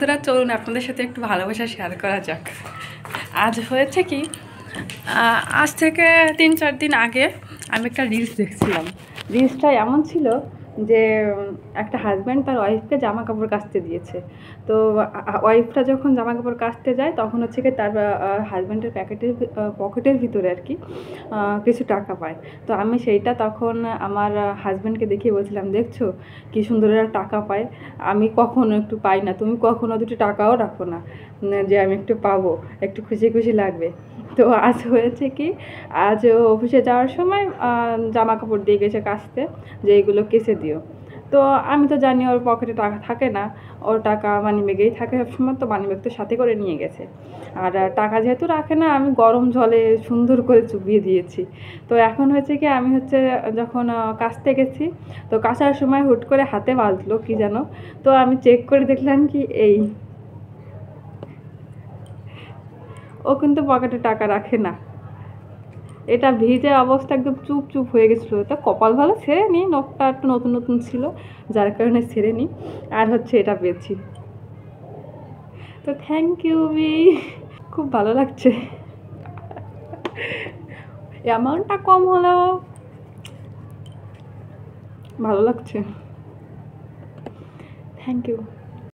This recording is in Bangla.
বন্ধুরা চলুন আপনাদের সাথে একটু ভালোবাসা শেয়ার করা যাক। আজ হয়েছে কি, আজ থেকে 3-4 দিন আগে আমি একটা রিলস দেখছিলাম। রিলসটা এমন ছিল যে একটা হাজব্যান্ড তার ওয়াইফকে জামা কাপড় কাচতে দিয়েছে। তো ওয়াইফটা যখন জামা কাপড় কাচতে যায় তখন হচ্ছে কি তার হাজব্যান্ডের পকেটের ভিতরে আর কি কিছু টাকা পায়। তো আমি সেইটা তখন আমার হাজব্যান্ডকে দেখিয়ে বলছিলাম, দেখছো কি সুন্দর টাকা পায়, আমি কখনো একটু পাই না, তুমি কখনো দুটো টাকাও রাখো না যে আমি একটু পাবো, একটু খুশি খুশি লাগবে। তো আজ হয়েছে কি, আজ অফিসে যাওয়ার সময় জামা কাপড় দিয়ে গেছে কাচতে, যে এগুলো কেচে দিও। তো আমি তো জানি ওর পকেটে টাকা থাকে না, ওর টাকা মানিব্যাগেই থাকে সবসময়, তো মানিব্যাগ তো সাথে করে নিয়ে গেছে। আর টাকা যেহেতু রাখে না, আমি গরম জলে সুন্দর করে চুবিয়ে দিয়েছি। তো এখন হয়েছে কি, আমি হচ্ছে যখন কাচতে গেছি, তো কাচার সময় হুট করে হাতে বাজলো কি যেন, তো আমি চেক করে দেখলাম কি এই, ও কিন্তু পকেটে টাকা রাখে না। এটা ভিজে অবস্থা একদম চুপ চুপ হয়ে গেছিলো। তো কপাল ভালো ছেড়ে নি, নখটা একটু নতুন নতুন ছিল যার কারণে ছেড়ে নি। আর হচ্ছে এটা পেয়েছি, তো থ্যাংক ইউ বি, খুব ভালো লাগছে। অ্যামাউন্টটা কম হলেও ভালো লাগছে। Thank you.